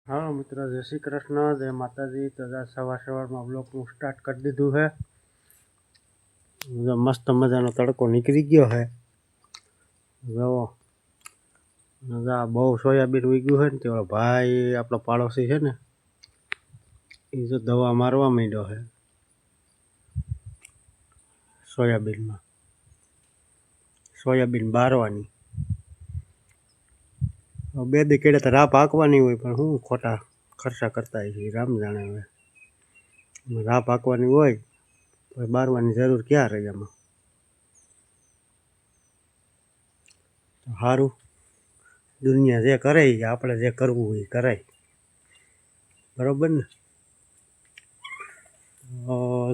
हाँ मित्र, जय श्री कृष्ण, जय माता जी। तो सवार में ब्लॉग स्टार्ट कर दीधु है। जो मस्त मजानो तड़को निकली गयो है। जो बहु सोयाबीन उग्यू है ने भाई आपलो पाड़ोशी है ने ये जो दवा मारवा માંડ્યો है सोयाबीन में। सोयाबीन बारवानी बे दी केड़े तो राह पाकवानी होय पण हूँ खोटा खर्चा करता है राम जाने। हवे राह पाकवानी होय तो बारवानी जरूर क्या रही एमां। हारू दुनिया जे करे आपणे जे करवुं ए कराय, बरोबर ने।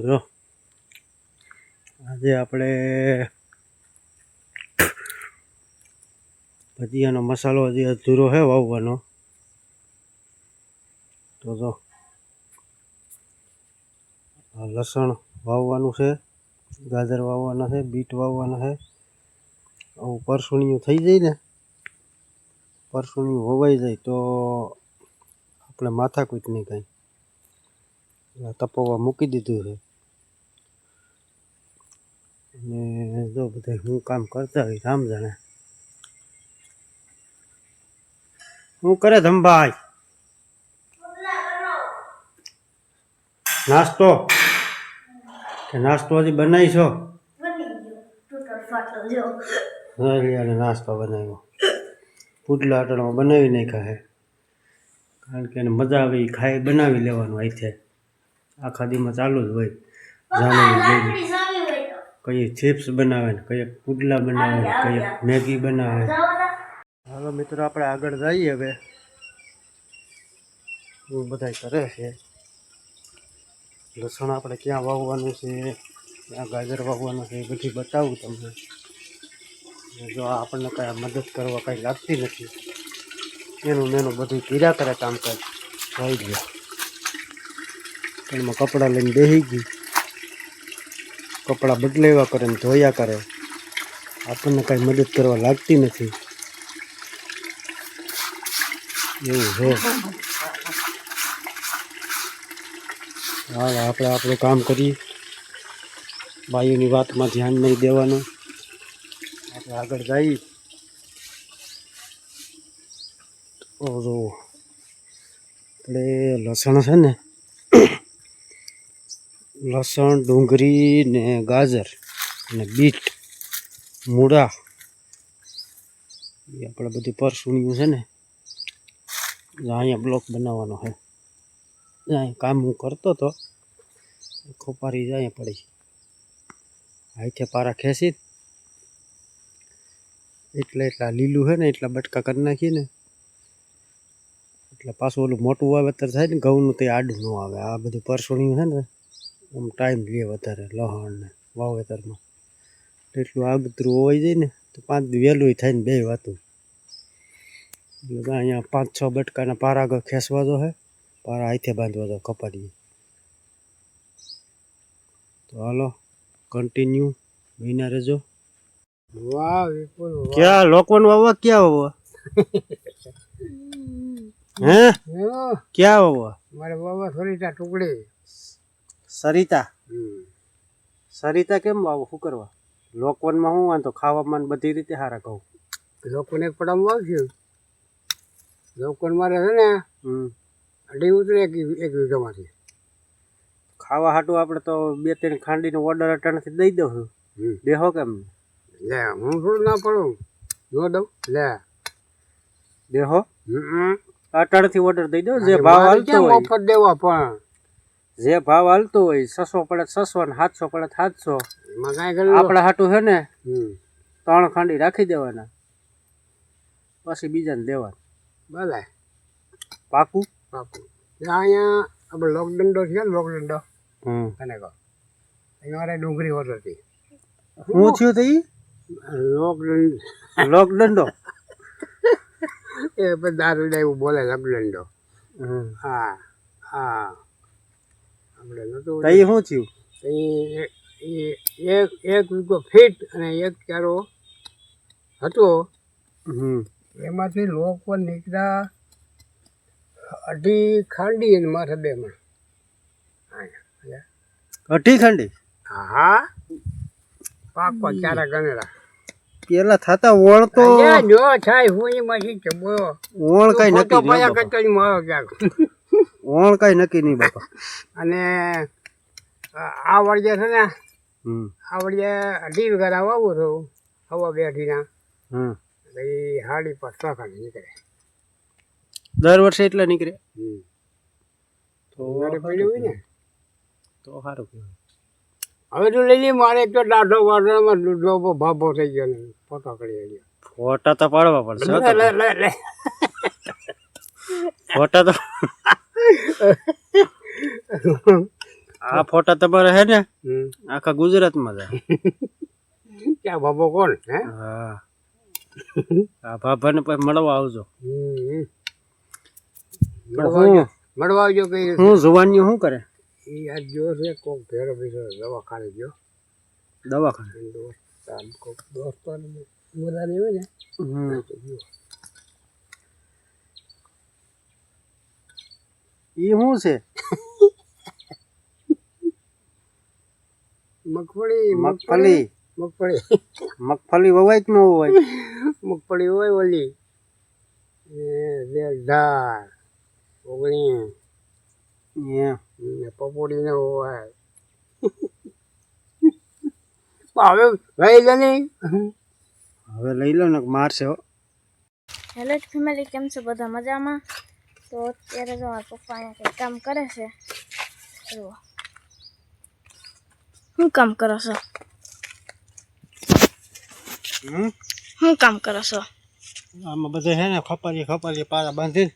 जो आज आपणे भजियानो मसालो हजी अधूरो है वावવાનો। तो जो लसण वावવાનું છે, गाजर वावવાના છે, बीट वावવાના છે। આવું પરસુણિયું થઈ જાય ને, પરસુણિયું હોવાઈ જાય તો આપણે માથાકૂટ નહીં કાંઈ। તપવા મૂકી દીધું છે અને જો બધા હું કામ કરતા હોય રામ જાણે। શું કરે ધમભાઈ? નાસ્તો કે નાસ્તો હજી બનાવી છો? નાસ્તો બનાવ્યો પુડલા અટણમાં બનાવી નાખ્યા છે કારણ કે એને મજા આવે એ ખાઈ બનાવી લેવાનું। અહીંથી આખા દીમાં ચાલુ જ હોય જાણે કઈ ચિપ્સ બનાવે ને કઈ પુડલા બનાવે ને કઈ મેગી બનાવે। હાલો મિત્રો આપણે આગળ જઈએ હવે। હું બધા કરે છે લસણ આપણે ક્યાં વાવવાનું છે, ક્યાં ગાજર વાવવાનું છે એ બધી બતાવું તમને। જો આપણને કાંઈ મદદ કરવા કાંઈ લાગતી નથી, એનું એનું બધું કર્યા કરે કામકાજ થઈ ગયું। એમાં કપડાં લઈને બેસી ગઈ, કપડાં બદલાવ્યા કરે ને ધોયા કરે, આપણને કાંઈ મદદ કરવા લાગતી નથી એવું છે। હાલ આપણે આપણું કામ કરીએ, બાયુની વાતમાં ધ્યાન નહીં દેવાનું, આપણે આગળ જઈએ। તો આપણે લસણ છે ને, લસણ, ડુંગળી ને ગાજર અને બીટ, મૂળા એ આપણે બધી પરસુણિયું છે ને અહીંયા બ્લોક બનાવવાનો છે। અહીં કામ હું કરતો હતો ખોપારી જાય પડી હાથે પારા ખેંચી એટલા લીલું છે ને એટલા બટકા કરી નાખીએ ને એટલે પાછું ઓલું મોટું વાવેતર થાય ને ઘઉંનું તે આડું ન આવે। આ બધું પરસુણિયું છે ને આમ ટાઈમ લે વધારે લહણ ને વાવેતરમાં, એટલું આગતરું હોવાઈ જાય ને તો 5 દી વહેલું થાય ને બે વાતું। એટલે અહીંયા 5-6 બટકાના પારા આગળ ખેંચવા જો છે, પારા હાથે બાંધવા જો કપાડીએ। તો હાલો કન્ટિન્યુ મહિના રહેજો। વાહ ક્યાં લોકોનું વાવવા ક્યાં વાવવા હે ક્યાં વાવવા? મારે વાવવા સરિતા ટુકડી। સરિતા? સરિતા કેમ વાવો? શું કરવા? લોકવનમાં શું વાંધો? ખાવામાં બધી રીતે સારા કહું। લોકવન એક પડામાં વાવશે, લોકવન મારે છે ને અઢી ઉતરે એક વીઘામાંથી। ખાવા હાટું આપણે તો 2-3 ખાંડીનો ઓર્ડર અટાણથી દઈ દઉં છું, દેહો કેમ? લે હું થોડું ના પડું, ન દઉં લે દેહો અટાણથી ઓર્ડર દઈ દો। જે ભાવ હાલતો હોય મફત દેવા, પણ જે ભાવ હાલતો હોય 600 પડે 600 ને 700 પડે 700 આપણા હાટું છે ને 3 ખાંડી રાખી દેવાના, પછી બીજાને દેવાના। ભલે પાકું પાકું। અહીંયા આપણે લોકડંડો છે, લોકડંડો અને કહો અહીંયા મારે ડુંગળી ઓર્ડર હતી। શું થયું તો લોકડંડો એ દારૂ એવું બોલે લોકડંડો। હા હા આપણે નતું શું થયું? એક વીઘો ફીટ અને એક ચારો હતો, એમાંથી લોક પર નીકળ્યા અઢી ખાંડી અને માથે 2 મણ. અઢી ખાંડી હા પાકો ચારા ગણેલા પેલા થતા ઓળ તો જો થાય હું એમાં શીખ છે બોલો ઓળ કઈ નક્કી નહીં પયા બાપા. કચોરી મારો ક્યાંક ઓળ કઈ નક્કી નહીં બાપા. અને આ વળગે છે ને હમ આ વળગે 2.5 વીઘા વાવું છું હવા 2 અઢીના હમ એટલે એ હાડી પર 6 ખાંડી નીકળે. દર વર્ષે એટલા નીકળે તો મારે પડ્યું હોય ને તો સારું કહેવાય. હવે તો લઈ લઈએ મારે તો દાઢો વાઢવામાં ડોબો ભાભો થઈ ગયો ને ફોટો કરી ગયો. ફોટા તો પાડવા પડશે હો તો. લે ફોટા તો આ ફોટા તમારે હે ને આખા ગુજરાતમાં જાય. ક્યાં ભાભો કોણ હે હા આ ભાભાને પછી મળવા આવજો. મળવા આવજો કઈ હું જુવાનીઓ શું કરે? એ આજ જો છે કોક ભેરો ભેરો દવાખાને ગયો દવાખાને. કોક દોસ્તો બધા નહીં હોય ને એ શું છે? મગફળી મગફળી મગફળી મગફળી વવાય કે ન વવાય? મગફળી હોય ઓલી ધાર ઓગણી પપોડી ને હોય હવે લઈ લે નહીં હવે લઈ લો ને મારશે હો. હેલો ફેમિલી, કેમ છો બધા મજામાં? તો અત્યારે જો મારા પપ્પા અહીંયા કંઈક કામ કરે છે. જુઓ શું કામ કરો છો? શું કામ કરો છો? આમાં બધે છે ને ખપારી પારા બાંધીને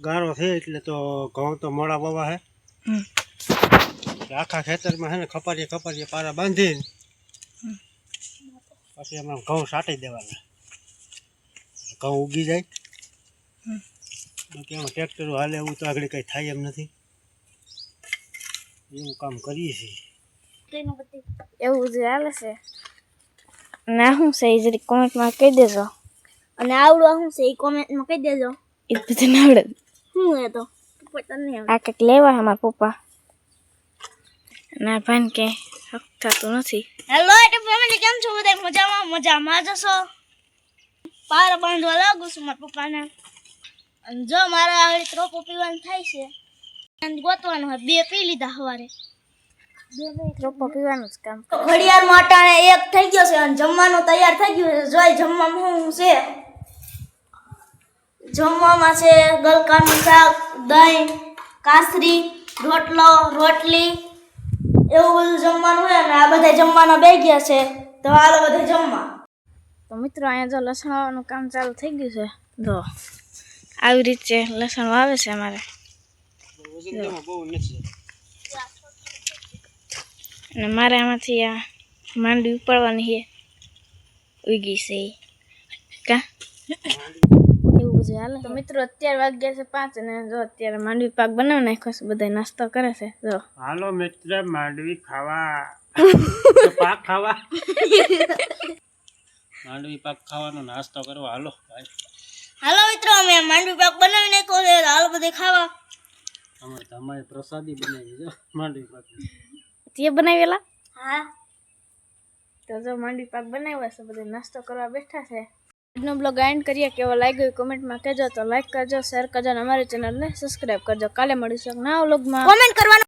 ગારો છે એટલે તો ઘઉં તો મોડા બાબા હે. આખા ખેતરમાં છે ને ખપારી પારા બાંધીને પછી એમાં ઘઉં સાટી દેવાના. ઘઉં ઉગી જાય બાકી એમાં ટ્રેક્ટરો હાલે એવું તો આગળ કંઈ થાય એમ નથી. એવું કામ કરીએ છીએ. એવું જે હાલે છે અને આ શું છે એ જરી કોમેન્ટમાં કહી દેજો. અને આવડું શું છે એ કોમેન્ટમાં કહી દેજો. એ બધું ના આવડે શું એ તો આ કંઈક લેવા છે મારા પપ્પા ના ભાન કે હક થતું નથી. હેલો ફેમિલી, કેમ છો બધા? મજામાં જશો? પાર બાંધવા લાગુ છું મારા પપ્પાને. અને જો મારે આવી ત્રોપો પીવાનું થાય છે અને ગોતવાનું હોય. 2 પી લીધા સવારે. 2 ત્રોપો પીવાનું જ કામ. ઘડિયાળમાં અટાણે 1 થઈ ગયો છે અને જમવાનું તૈયાર થઈ ગયું છે. જોઈ જમવામાં શું છે? જમવામાં છે ગલકાનું શાક, દહીં, કાસરી, રોટલો, રોટલી, એવું બધું જમવાનું હોય. અને આ બધા જમવાના બે ગયા છે તો હાલો બધા જમવા. તો મિત્રો અહીંયા જો લસણ વાવવાનું કામ ચાલુ થઈ ગયું છે. જો આવી રીતે લસણ વાવે છે અમારે. અને મારે આમાંથી આ માંડવી ઉપાડવાની છે, ઉગી છે કા એવું બધું હાલે. તો મિત્રો અત્યારે વાગ્યા છે 5 અને જો અત્યારે માંડવી પાક બનાવી નાખ્યો છે. બધા નાસ્તો કરે છે. જો હાલો મિત્ર માંડવી ખાવા પાક ખાવા માંડવી પાક ખાવાનો નાસ્તો કરવા હાલો ભાઈ. હાલો મિત્રો, અમે માંડવી પાક બનાવી નાખ્યો છે. હાલો બધે ખાવા. અમારે પ્રસાદી બનાવી છે માંડવી પાક. તે બનાવેલા? હા. તો જો માંડવી પાક બનાવ્યા છે, બધા નાસ્તો કરવા બેઠા છે. આજનો બ્લોગ એન્ડ કરીએ. કેવો લાગ્યો કોમેન્ટમાં કહેજો. તો લાઈક કરજો, શેર કરજો અને અમારી ચેનલને સબસ્ક્રાઈબ કરજો. કાલે મળીશું નવા બ્લોગમાં. કોમેન્ટ કરવાનું